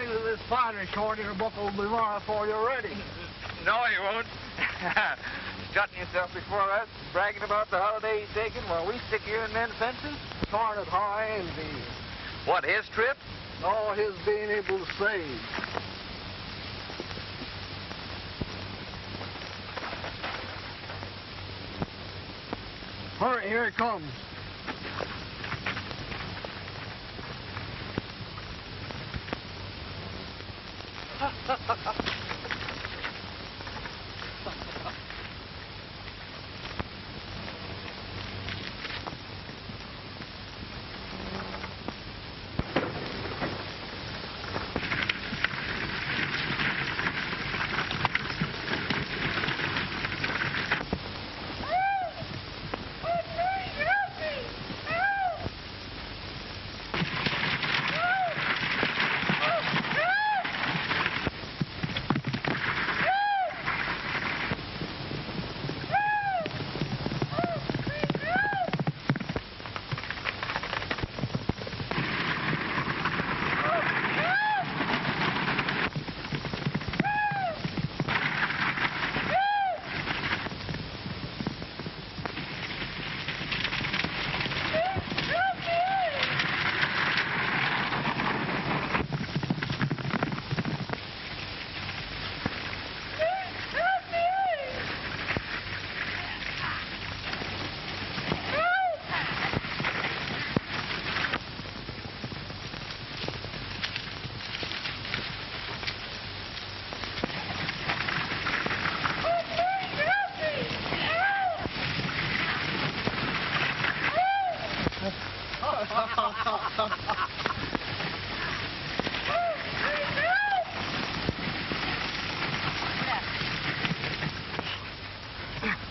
copies of this fine recording book will be running for you already. No, you won't. Strutting yourself before us, bragging about the holiday he's taking while we stick here and mend fences? Darn it, how I envy you. What, his trip? No, his being able to save. Hurry, here he comes.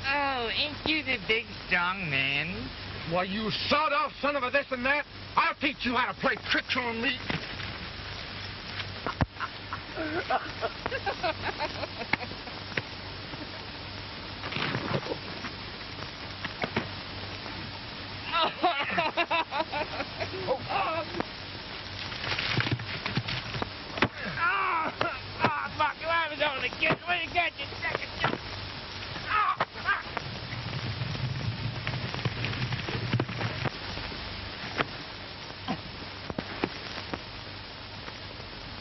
Oh, ain't you the big, strong man? Why, you sawed-off son of a this and that. I'll teach you how to play tricks on me. Fuck, I was only kidding. Where you got your second joke?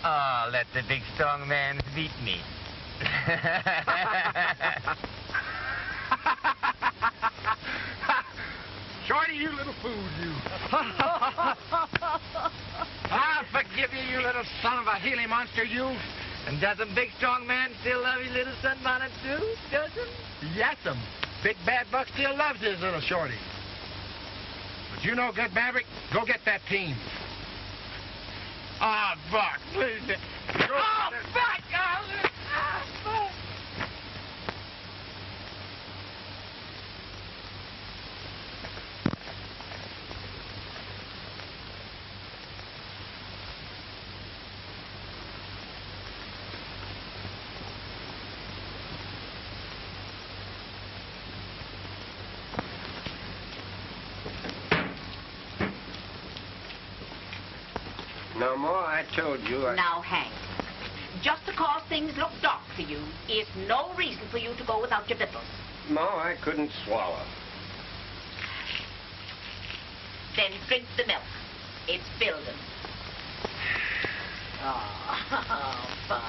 Oh, let the big strong man beat me. Shorty, you little fool, you. I'll forgive you, you little son of a Healy monster, you. And doesn't big strong man still love his little sunbonnet too? Doesn't? Yes'm. Big bad buck still loves his little shorty. But you know, good Maverick, go get that team. Ah, Buck, please. Oh, fuck! Fuck! No more, I told you. Now, Hank, just because things look dark for you is no reason for you to go without your victuals. No, I couldn't swallow. Then drink the milk. It's building. Oh, fine.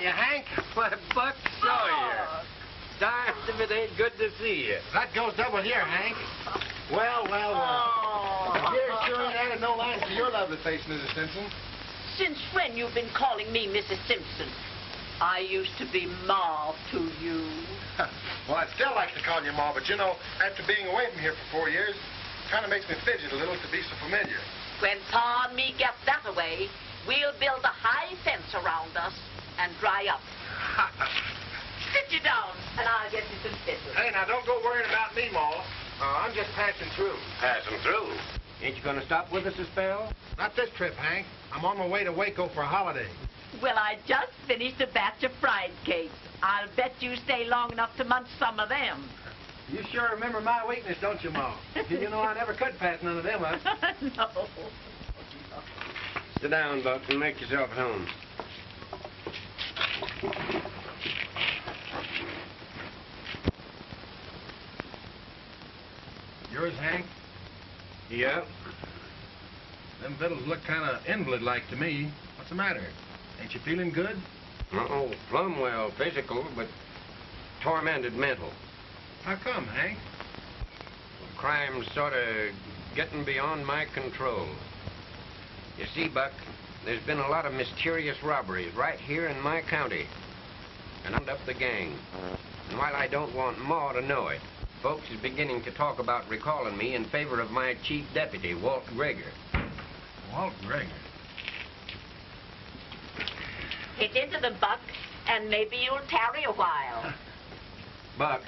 You, Hank? Why, Buck, so you. Darned if it ain't good to see you. That goes double here, Hank. Well. You're sure ain't added no lines to your lovely face, Mrs. Simpson. Since when you've been calling me Mrs. Simpson? I used to be Ma to you. Well, I'd still like to call you Ma, but you know, after being away from here for 4 years, kind of makes me fidget a little to be so familiar. When Pa and me get that away, we'll build a high fence around us and dry up. Sit you down, and I'll get you some stitches. Hey, now, don't go worrying about me, Ma. I'm just passing through. Passing through. Ain't you gonna stop with us a spell? Not this trip, Hank. I'm on my way to Waco for a holiday. Well, I just finished a batch of fried cakes. I'll bet you stay long enough to munch some of them. You sure remember my weakness, don't you, Ma? You know I never could pass none of them up. No. Sit down, Buck, and make yourself at home. Yours, Hank? Yeah? Them victuals look kind of invalid-like to me. What's the matter? Ain't you feeling good? Uh-oh, plumb well physical, but tormented mental. How come, Hank? Crime's sort of getting beyond my control. You see, Buck, there's been a lot of mysterious robberies right here in my county. And I'm up the gang. And while I don't want Ma to know it, folks is beginning to talk about recalling me in favor of my chief deputy, Walt Greger. Walt Greger? Get into the Buck, and maybe you'll tarry a while. Buck,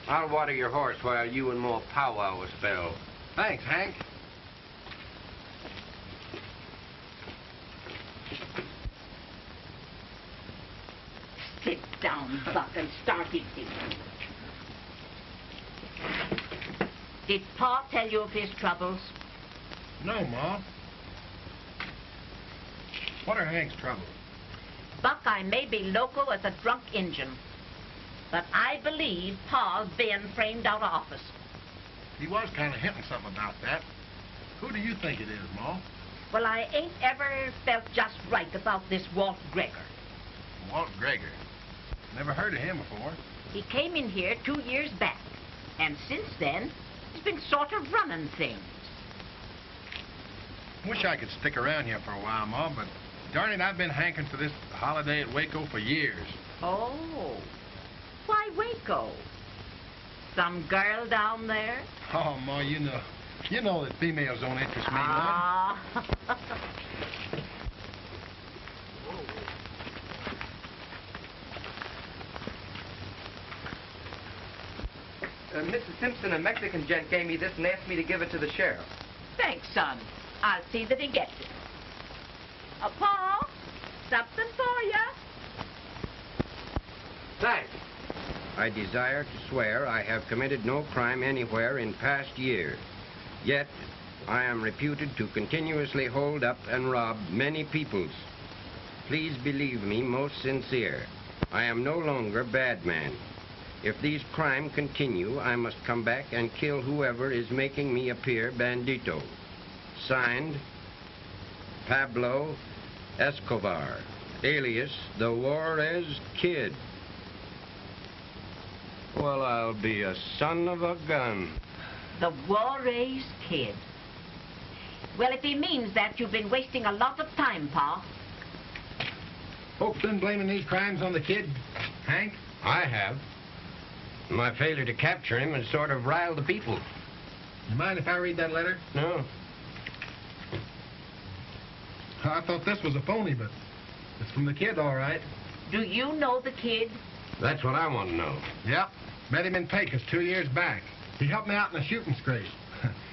I'll water your horse while you and Ma powwow a spell. Thanks, Hank. Sit down, Buck, and start eating. Did Pa tell you of his troubles? No, Ma. What are Hank's troubles? Buck, I may be loco as a drunk Injun, but I believe Pa's been framed out of office. He was kind of hinting something about that. Who do you think it is, Ma? Well, I ain't ever felt just right about this Walt Greger. Walt Greger. Never heard of him before. He came in here 2 years back, and since then, he's been sort of running things. Wish I could stick around here for a while, Ma, but darn it, I've been hankering for this holiday at Waco for years. Oh, why Waco? Some girl down there? Oh, Ma, you know that females don't interest me none. Ah. Mrs. Simpson, a Mexican gent gave me this and asked me to give it to the sheriff. Thanks, son. I'll see that he gets it. Pa, something for you? Thanks. I desire to swear I have committed no crime anywhere in past years. Yet, I am reputed to continuously hold up and rob many peoples. Please believe me most sincere. I am no longer bad man. If these crimes continue, I must come back and kill whoever is making me appear bandito. Signed, Pablo Escobar, alias the Juarez Kid. Well, I'll be a son of a gun. The Juarez Kid. Well, if he means that, you've been wasting a lot of time, Pa. Folks been blaming these crimes on the kid, Hank? I have. My failure to capture him has sort of riled the people. You mind if I read that letter? No. I thought this was a phony, but it's from the kid, all right. Do you know the kid? That's what I want to know. Yep. Met him in Pecos 2 years back. He helped me out in a shooting scrape.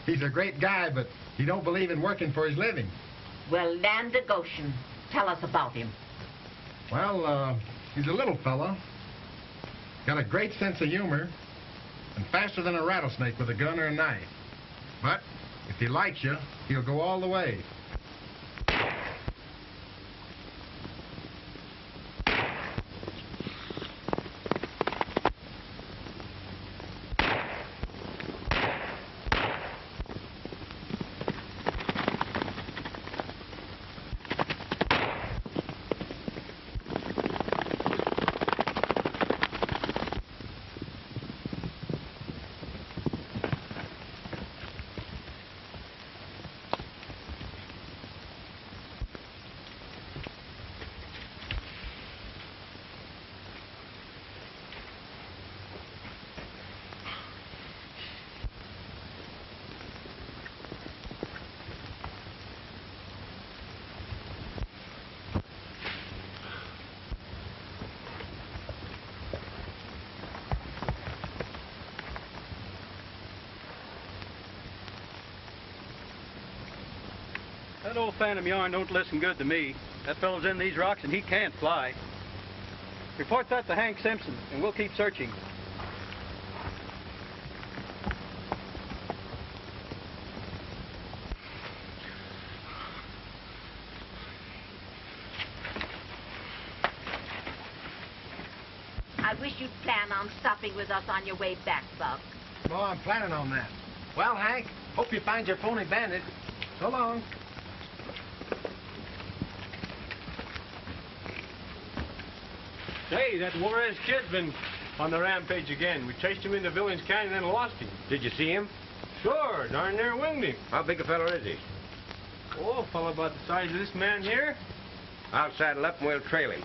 He's a great guy, but he don't believe in working for his living. Well, land of Goshen. Tell us about him. Well, he's a little fella. Got a great sense of humor, and faster than a rattlesnake with a gun or a knife. But if he likes you, he'll go all the way. That old phantom yarn don't listen good to me. That fellow's in these rocks and he can't fly. Report that to Hank Simpson, and we'll keep searching. I wish you'd plan on stopping with us on your way back, Buck. Oh, I'm planning on that. Well, Hank, hope you find your phony bandit. So long. Hey, that Juarez Kid's been on the rampage again. We chased him into Villains Canyon and lost him. Did you see him? Sure, darn near winged him. How big a fellow is he? Oh, a fellow about the size of this man here. I'll saddle up and we'll trail him.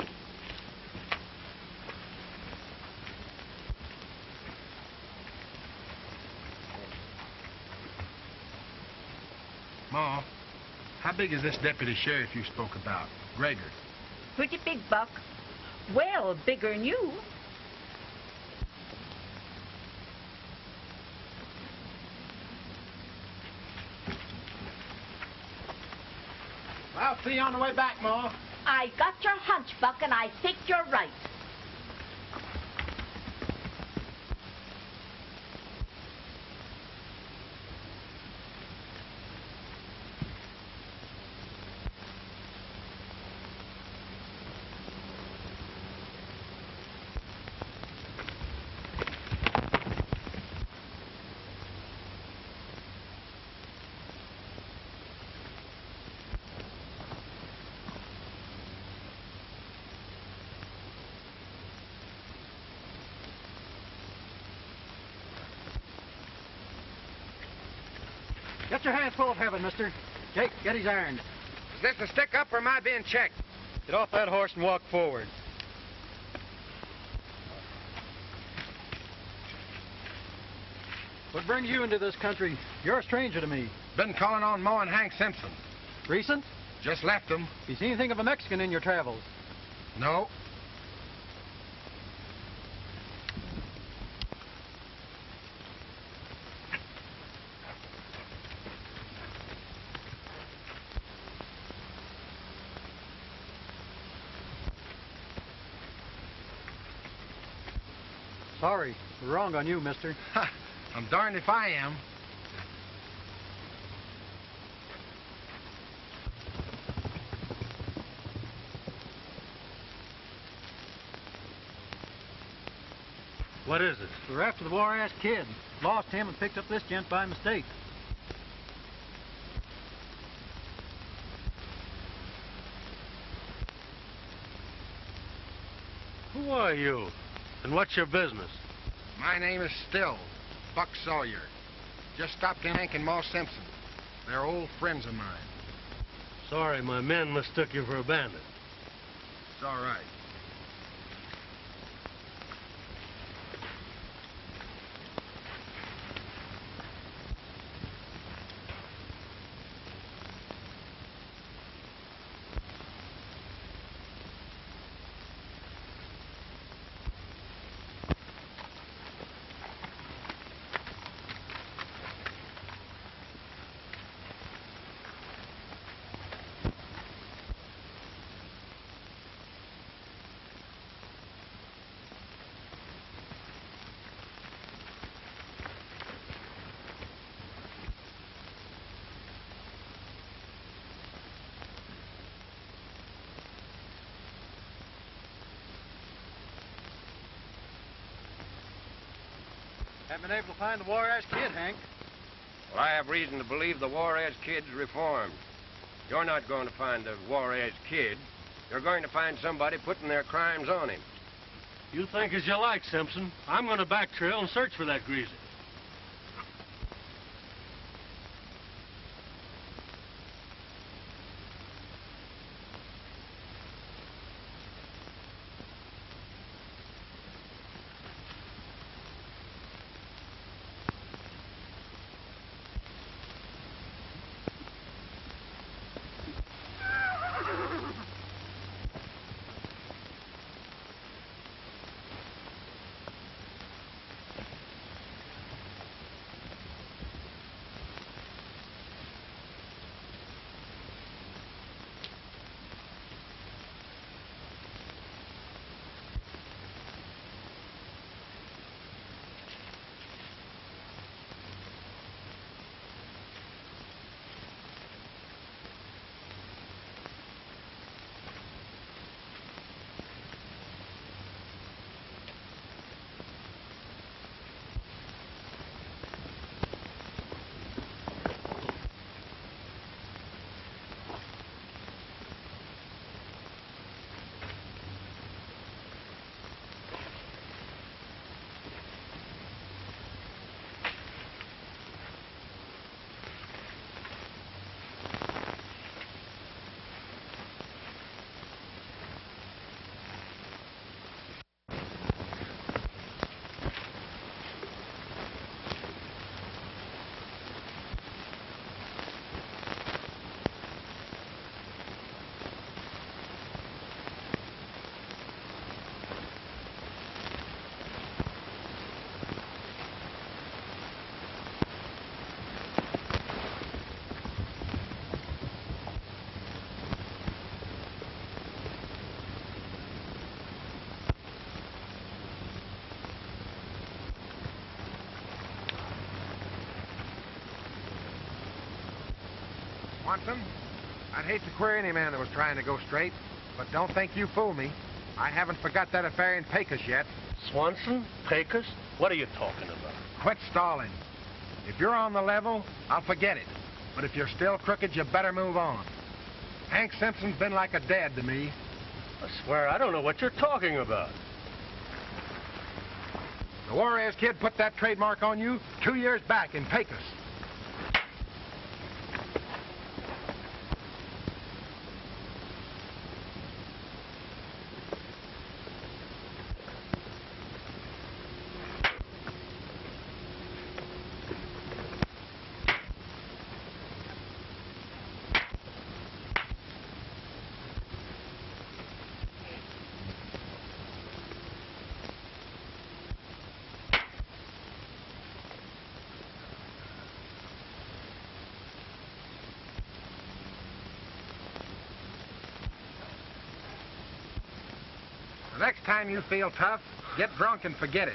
Ma, how big is this deputy sheriff you spoke about, Gregor? Pretty big, Buck. Well, bigger'n you. I'll see you on the way back, Ma. I got your hunch, Buck, and I think you're right. Get your hands full of heaven, mister. Jake, get his irons. Is this a stick-up or am I being checked? Get off that horse and walk forward. What brings you into this country? You're a stranger to me. Been calling on Ma and Hank Simpson. Recent? Just left them. You see anything of a Mexican in your travels? No. Sorry, we're wrong on you, mister. Ha! I'm darned if I am. What is it? We're after the Juarez Kid. Lost him and picked up this gent by mistake. Who are you? And what's your business? My name is Still, Buck Sawyer. Just stopped in Hank and Ma Simpson. They're old friends of mine. Sorry, my men mistook you for a bandit. It's all right. Haven't been able to find the Juarez Kid, Hank. Well, I have reason to believe the Juarez Kid's reformed. You're not going to find the Juarez Kid. You're going to find somebody putting their crimes on him. You think as you like, Simpson. I'm going to back trail and search for that greaser. Swanson, I'd hate to queer any man that was trying to go straight, but don't think you fool me. I haven't forgot that affair in Pecos yet. Swanson? Pecos? What are you talking about? Quit stalling. If you're on the level, I'll forget it. But if you're still crooked, you better move on. Hank Simpson's been like a dad to me. I swear I don't know what you're talking about. The Juarez Kid put that trademark on you 2 years back in Pecos. The next time you feel tough, get drunk and forget it.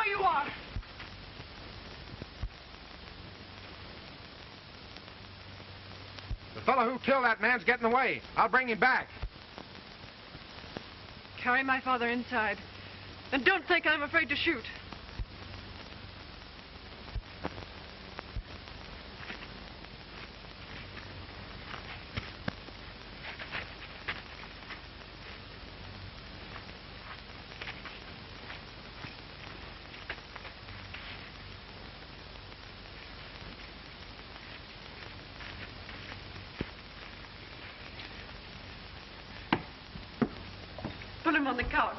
You are. The fellow who killed that man's getting away. I'll bring him back. Carry my father inside. And don't think I'm afraid to shoot. Put him on the couch.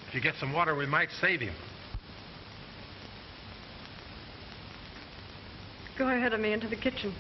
If you get some water, we might save him. Go ahead of me into the kitchen.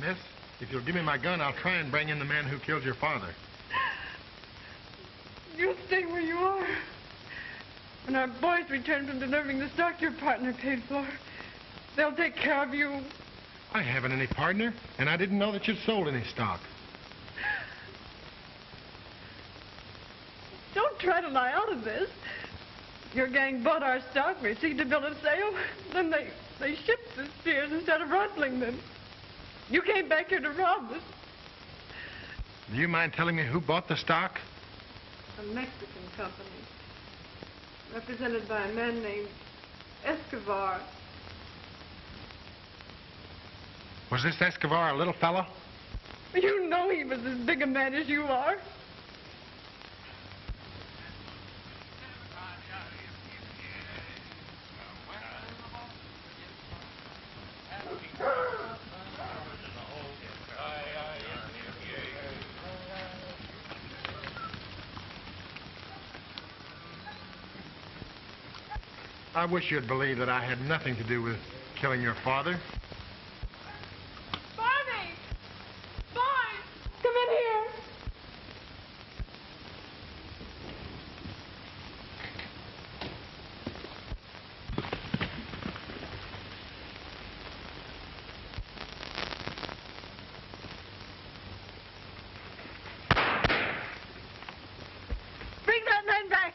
Miss, if you'll give me my gun, I'll try and bring in the man who killed your father. You stay where you are. When our boys return from delivering the stock your partner paid for, they'll take care of you. I haven't any partner, and I didn't know that you'd sold any stock. Don't try to lie out of this. Your gang bought our stock, received a bill of sale, then they shipped the steers instead of rustling them. You came back here to rob us. Do you mind telling me who bought the stock? A Mexican company, represented by a man named Escobar. Was this Escobar a little fellow? You know he was as big a man as you are. I wish you'd believe that I had nothing to do with killing your father. Barney! Boy! Come in here! Bring that man back!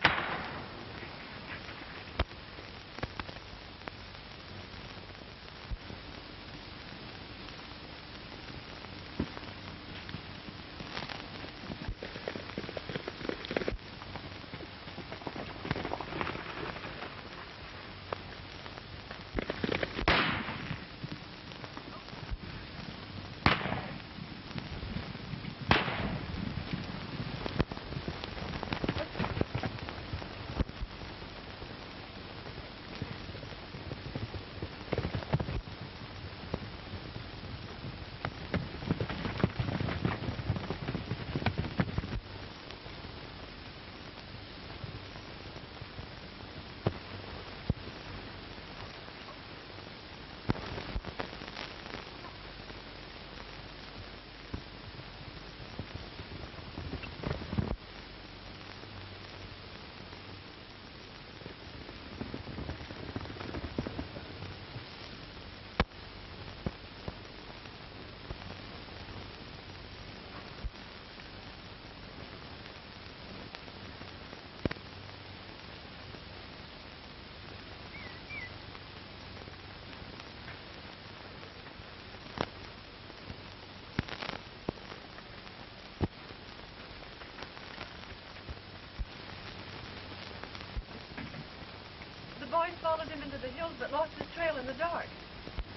The boys followed him into the hills but lost his trail in the dark.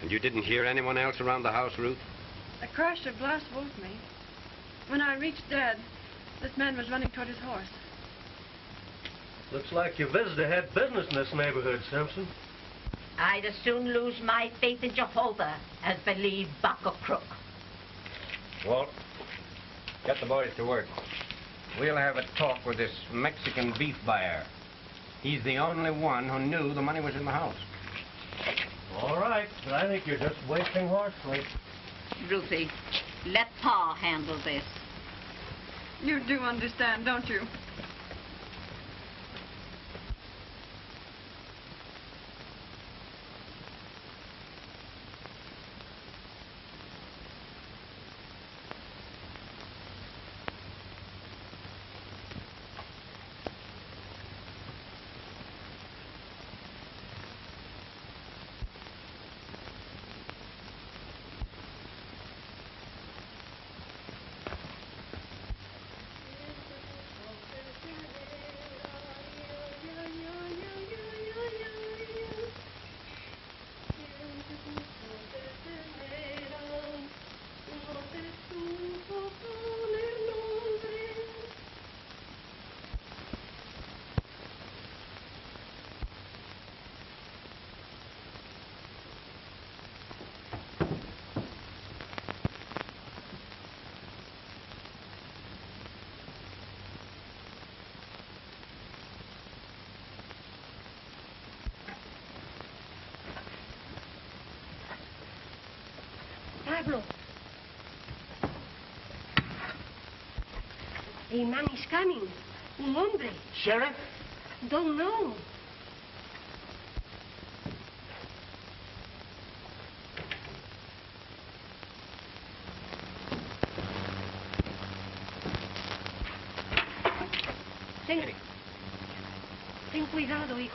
And you didn't hear anyone else around the house, Ruth? A crash of glass woke me. When I reached Dad, this man was running toward his horse. Looks like your visitor had business in this neighborhood, Simpson. I'd as soon lose my faith in Jehovah as believe Buck a crook. Walt, get the boys to work. We'll have a talk with this Mexican beef buyer. He's the only one who knew the money was in the house. All right, but I think you're just wasting horse fleet. Ruthie, let Pa handle this. You do understand, don't you? Pablo, A man is coming. Un hombre. Sheriff? Don't know. Ten cuidado, hijo.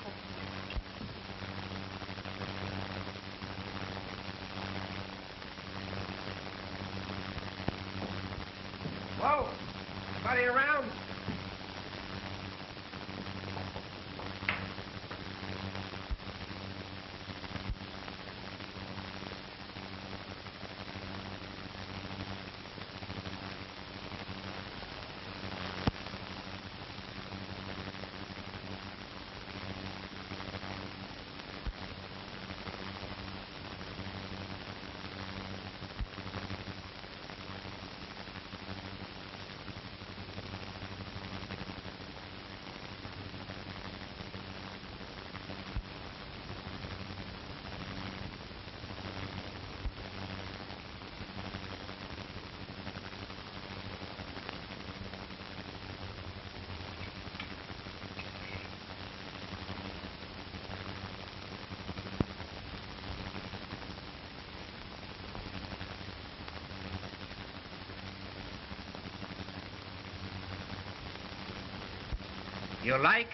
Whoa! Anybody around? You like?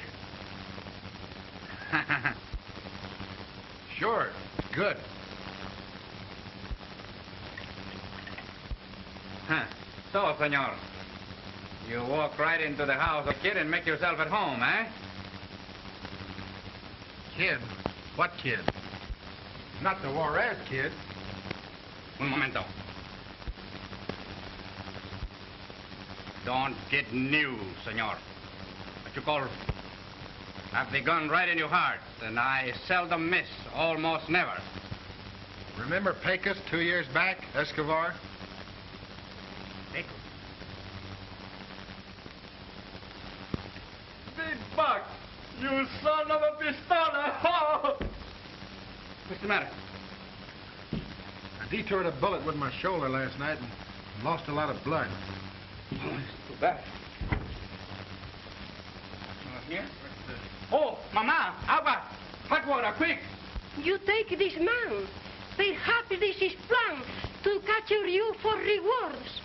Sure. Good. Huh. So, senor, you walk right into the house of Kid and make yourself at home, eh? Kid? What kid? Not the Juarez Kid. Un momento. Don't get new, senor. What you call... I've the gun right in your heart, and I seldom miss, almost never. Remember Pecos 2 years back, Escobar? Pecos? Big Buck, you son of a pistola! What's the matter? I detoured a bullet with my shoulder last night and lost a lot of blood. Oh, it's too bad. Here? Oh, Mama, agua! Hot water, quick! You take this man. Perhaps this is plan to capture you for rewards.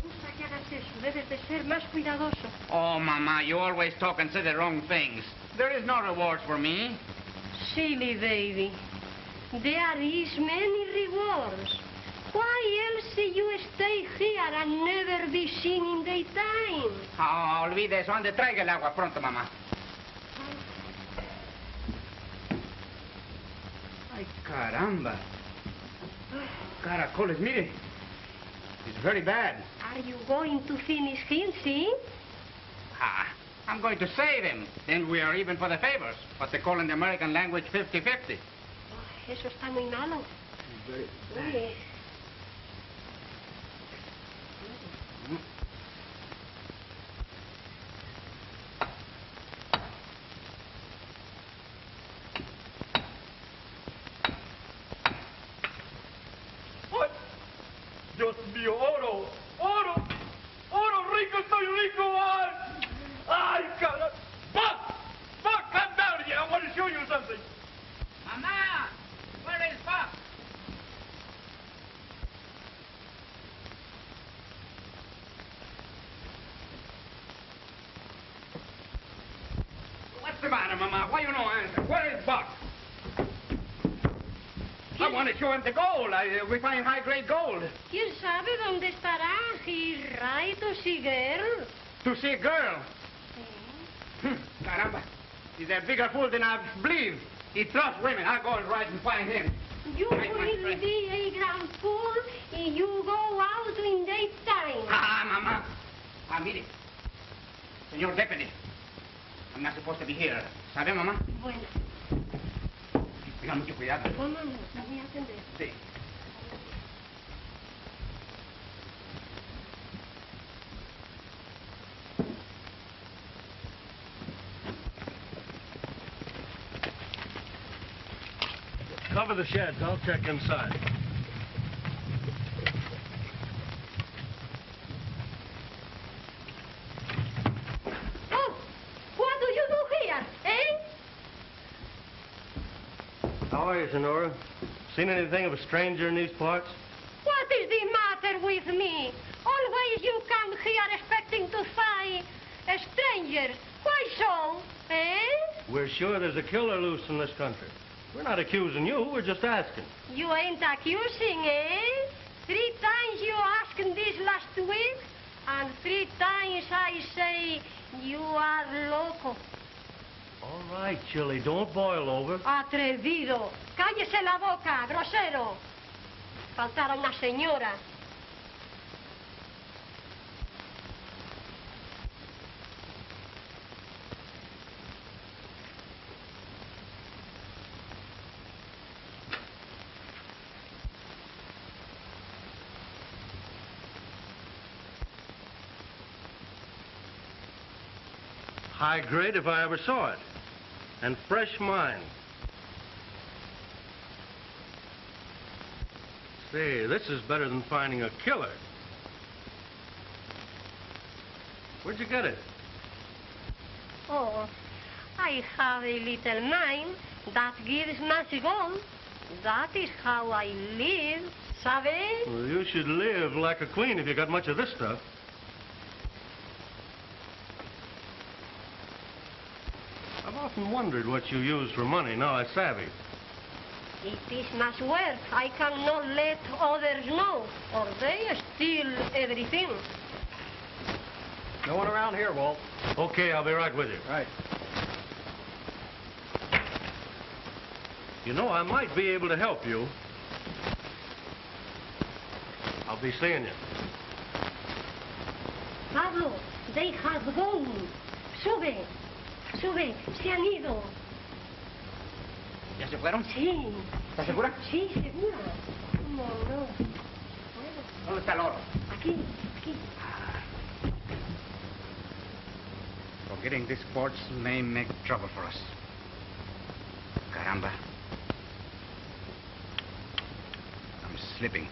Gusta que hagas eso. Debes de ser más cuidadoso. Oh, Mama, you always talk and say the wrong things. There is no rewards for me. Silly baby. There is many rewards. Why else you stay here and never be seen in daytime? Oh, olvide eso. Ande, traiga el agua pronto, Mamá. Ay, caramba. Caracoles, mire. It's very bad. Are you going to finish him, see? Ah, I'm going to save him. Then we are even for the favors. What they call in the American language 50-50. Oh, eso está muy malo. Very Oye. What? Dios mío, oro, oro, oro, rico, estoy rico, ay, cara. Buck, come down here, I want to show you something. Mama, where is Buck? What's the matter, Mama? Why you no answer? Where is Buck? I want to show him the gold. We find high-grade gold. ¿Quién sabe dónde estará? He's right to see girl. To see a girl. Caramba. He's a bigger fool than I believe. He trusts women. I'll go and ride and find him. You will be a grand fool if you go out in daytime. Mama. Mire. Señor Deputy. I'm not supposed to be here. ¿Sabe, Mamá? Bueno, Tenga mucho cuidado. vámonos, la voy a atender. Sí. Cover the sheds. I'll check inside. here, Senora? Seen anything of a stranger in these parts? What is the matter with me? Always you come here expecting to find a stranger. Why so, eh? We're sure there's a killer loose in this country. We're not accusing you, we're just asking. You ain't accusing, eh? 3 times you asked this last week, and 3 times I say you are loco. All right, Chili, don't boil over. Atrevido. Cállese la boca, grosero. Faltar a una señora. High grade if I ever saw it. And fresh mine. Say, this is better than finding a killer. Where'd you get it? Oh, I have a little mine that gives much gold. That is how I live, sabe? Well, you should live like a queen if you got much of this stuff. I've often wondered what you use for money. Now I savvy. It is much work. I cannot let others know, or they steal everything. No one around here, Walt. Okay, I'll be right with you. Right. You know, I might be able to help you. I'll be seeing you. Pablo, they have gone. Sube. Sube. Se han ido. ¿Ya se fueron? Sí. ¿Estás segura? Sí, segura. No, no. ¿Dónde está el oro? Aquí, aquí. Forgetting this port may make trouble for us. Caramba. I'm slipping.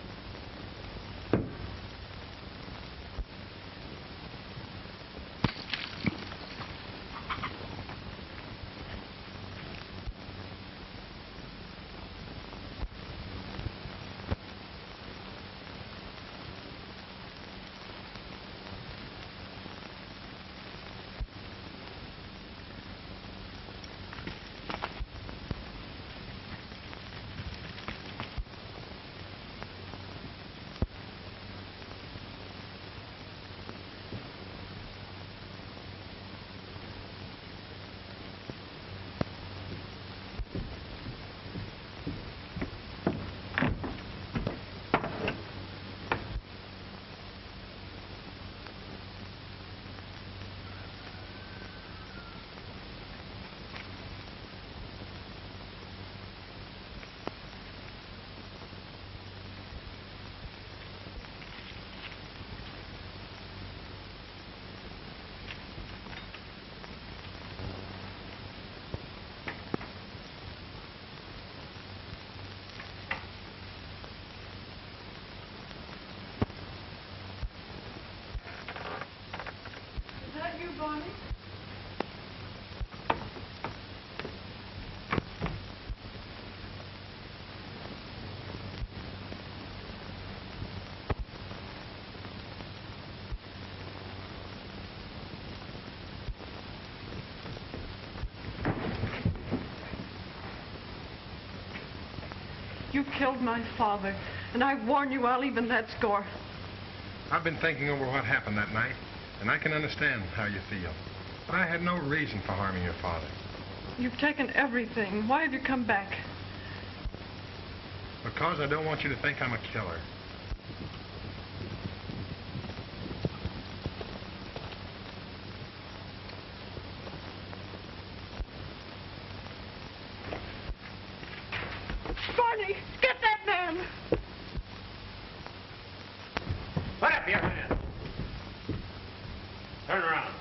Bonnie? You killed my father, and I warn you I'll even that score. I've been thinking over what happened that night, and I can understand how you feel. But I had no reason for harming your father. You've taken everything. Why have you come back? Because I don't want you to think I'm a killer. Barney, get that man! What up, young man? Turn around.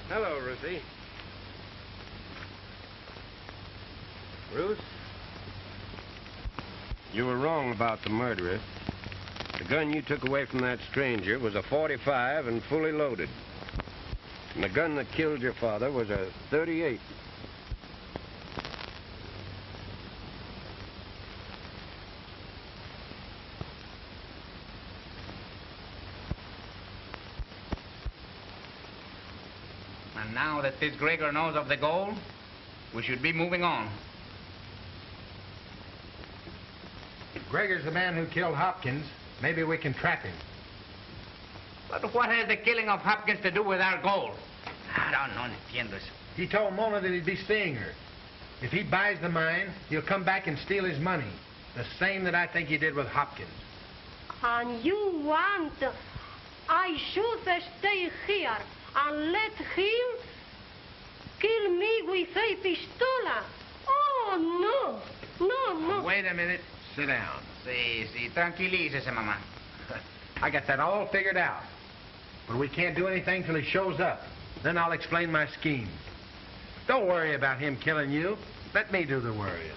Hello, Ruthie. Ruth? You were wrong about the murderer. The gun you took away from that stranger was a .45 and fully loaded. And the gun that killed your father was a .38. And now that this Gregor knows of the gold, we should be moving on. If Gregor's the man who killed Hopkins, maybe we can trap him. But what has the killing of Hopkins to do with our gold? No entiendo eso. He told Mona that he'd be seeing her. If he buys the mine, he'll come back and steal his money. The same that I think he did with Hopkins. And you want I should stay here and let him kill me with a pistola? Oh, no. Wait a minute. Sit down. Sí, tranquilícese, mamá. I got that all figured out. But we can't do anything till he shows up. Then I'll explain my scheme. Don't worry about him killing you. Let me do the worrying.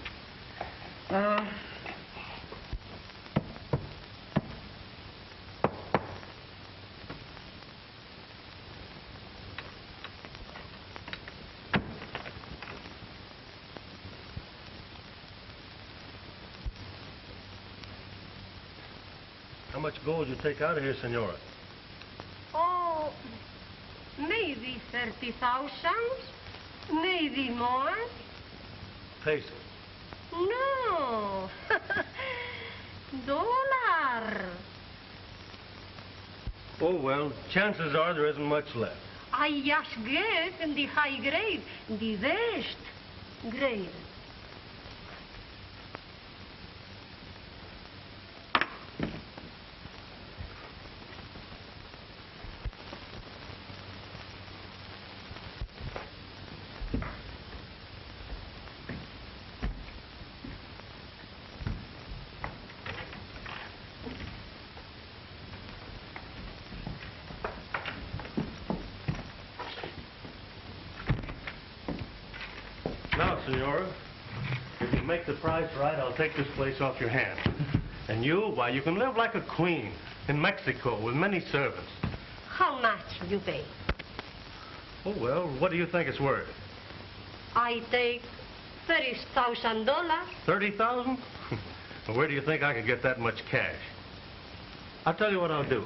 How much gold you take out of here, Senora? Oh, maybe 30,000, maybe more. Pesos. No, dollar. Oh, well, chances are there isn't much left. I just get in the high grade, the best grade. Now, Senora, if you make the price right, I'll take this place off your hands. And you, why, you can live like a queen in Mexico with many servants. How much you pay? Oh, well, what do you think it's worth? I take $30,000. 30,000? Well, where do you think I could get that much cash? I'll tell you what I'll do.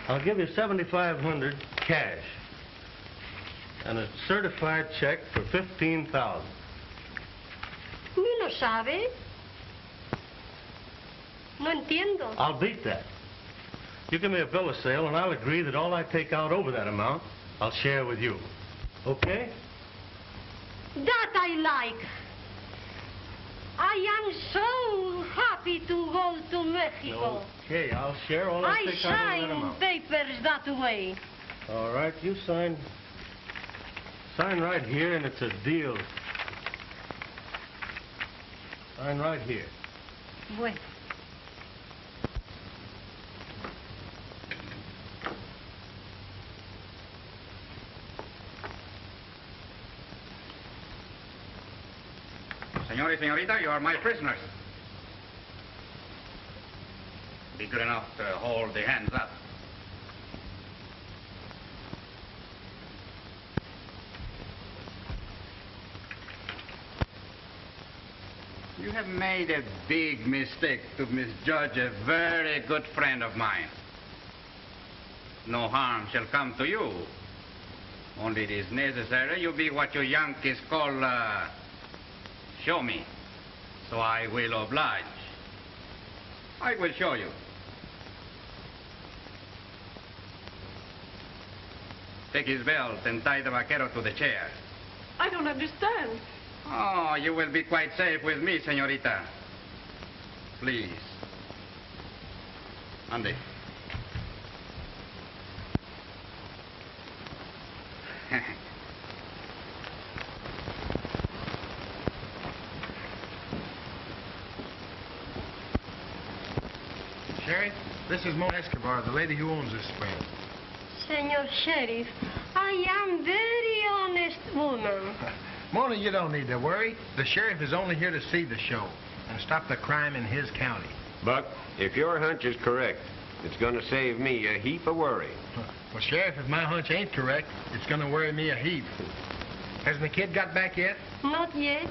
I'll give you $7,500 cash and a certified check for $15,000. ¿Me lo sabe? No entiendo. I'll beat that. You give me a bill of sale, and I'll agree that all I take out over that amount, I'll share with you. Okay? That I like. I am so happy to go to Mexico. Okay, I'll share all I take out over that I amount. sign papers that way. All right, you sign right here, and it's a deal. Sign right here. Bueno. Señor y señorita, you are my prisoners. Be good enough to hold the hands up. You have made a big mistake to misjudge a very good friend of mine. No harm shall come to you. Only it is necessary you be what you Yankees call, show me. So I will oblige. I will show you. Take his belt and tie the vaquero to the chair. I don't understand. Oh, you will be quite safe with me, señorita. Please. Andy. Sheriff, this is Mona Escobar, the lady who owns this spread. Señor Sheriff, I am very honest woman. Mona, you don't need to worry. The sheriff is only here to see the show and stop the crime in his county. Buck, if your hunch is correct, it's going to save me a heap of worry. Well, Sheriff, if my hunch ain't correct, it's going to worry me a heap. Hasn't the kid got back yet? Not yet.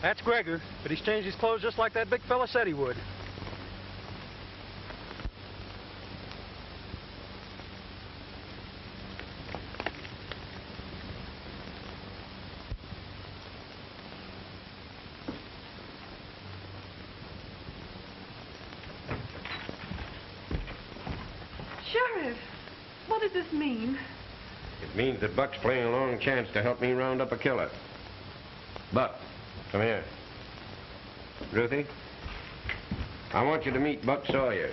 That's Gregor, but he's changed his clothes just like that big fella said he would. Sheriff, what does this mean? It means that Buck's playing a long chance to help me round up a killer. Buck, come here. Ruthie, I want you to meet Buck Sawyer.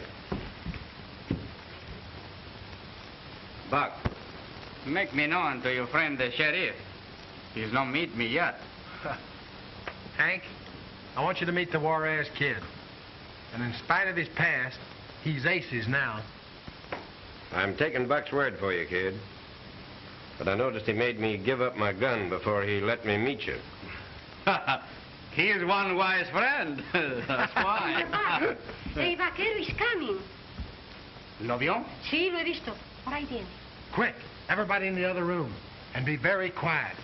Buck, make me known to your friend the sheriff. He's not meet me yet. Hank, I want you to meet the Juarez Kid. And in spite of his past, he's aces now. I'm taking Buck's word for you, kid. But I noticed he made me give up my gun before he let me meet you. He's one wise friend. That's why. El vaquero is coming. ¿Lo vio? Sí, lo he visto. Por ahí viene. Quick, everybody in the other room. And be very quiet.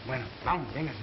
Bueno, vamos, véngase.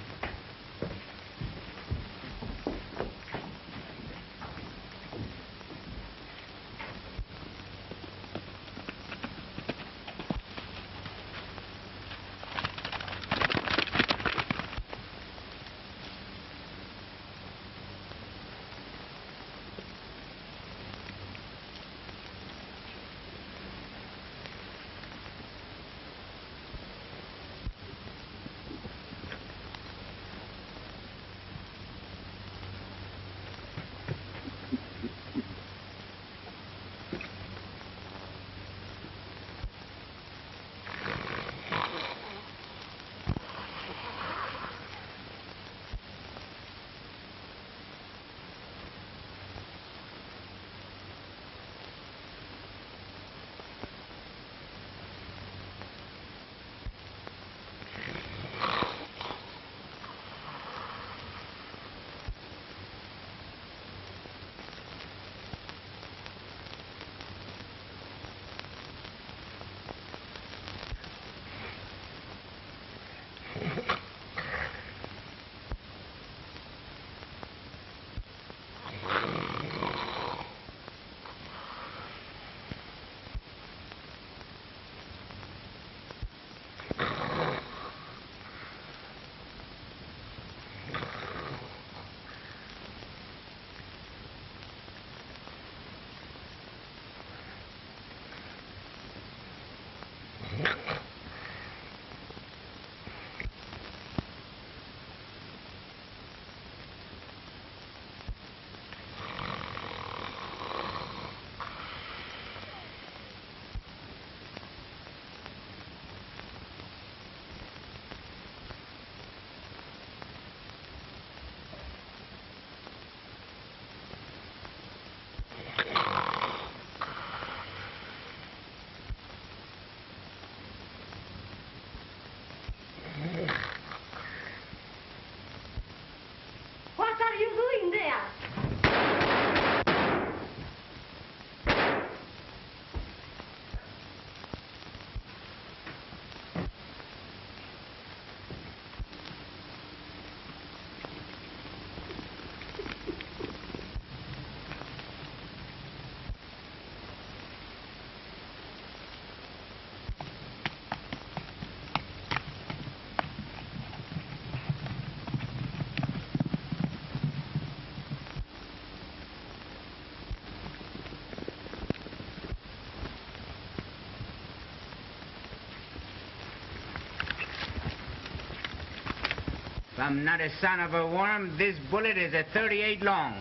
If I'm not a son of a worm, this bullet is a 38 long.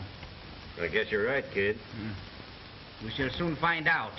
I guess you're right, kid. We shall soon find out.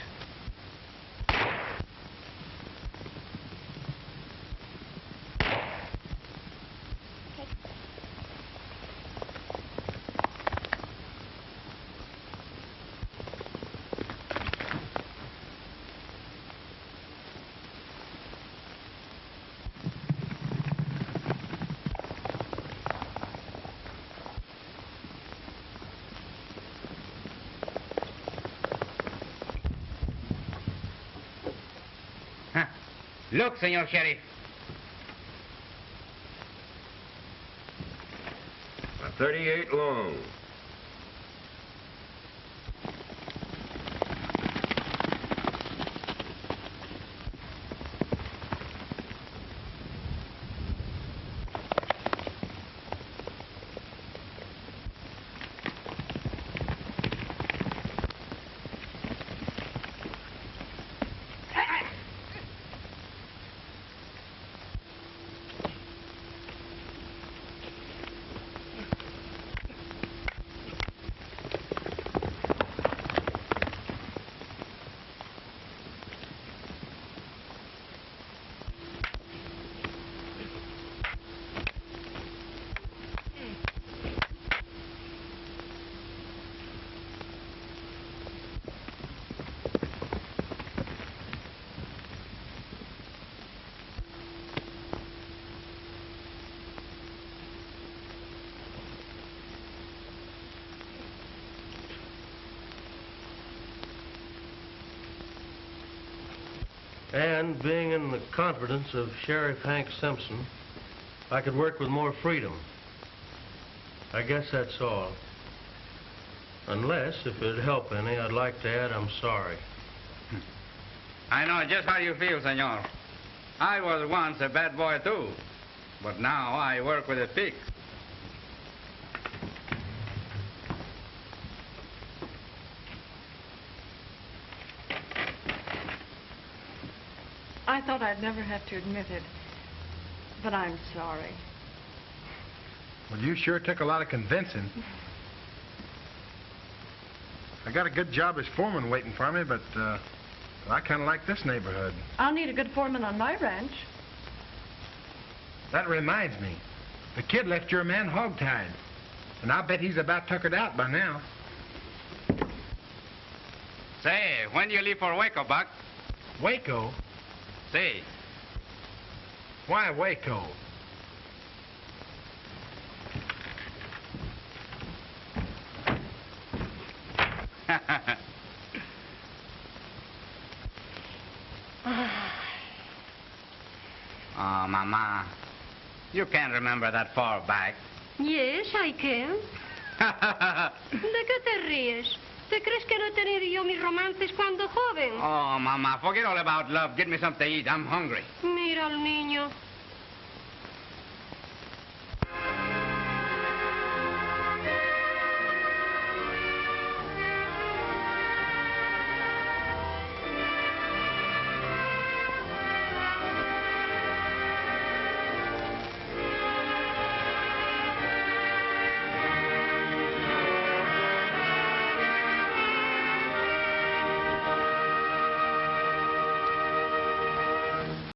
Look, Senor Sheriff. A 38 long. And being in the confidence of Sheriff Hank Simpson, I could work with more freedom. I guess that's all. Unless, if it'd help any, I'd like to add I'm sorry. I know just how you feel, senor. I was once a bad boy, too. But now I work with a pig. I thought I'd never have to admit it, but I'm sorry. Well, you sure took a lot of convincing. I got a good job as foreman waiting for me, but I kind of like this neighborhood. I'll need a good foreman on my ranch. That reminds me. The kid left your man hogtied, and I'll bet he's about tuckered out by now. Say, when do you leave for Waco, Buck? Waco? Say. Why Waco? Oh, Mama. You can't remember that far back. Yes, I can. ¿De qué te ríes? ¿Te crees que no he tenido yo mis romances cuando joven? Oh, Mama, forget all about love. Get me something to eat. I'm hungry. Mira al niño.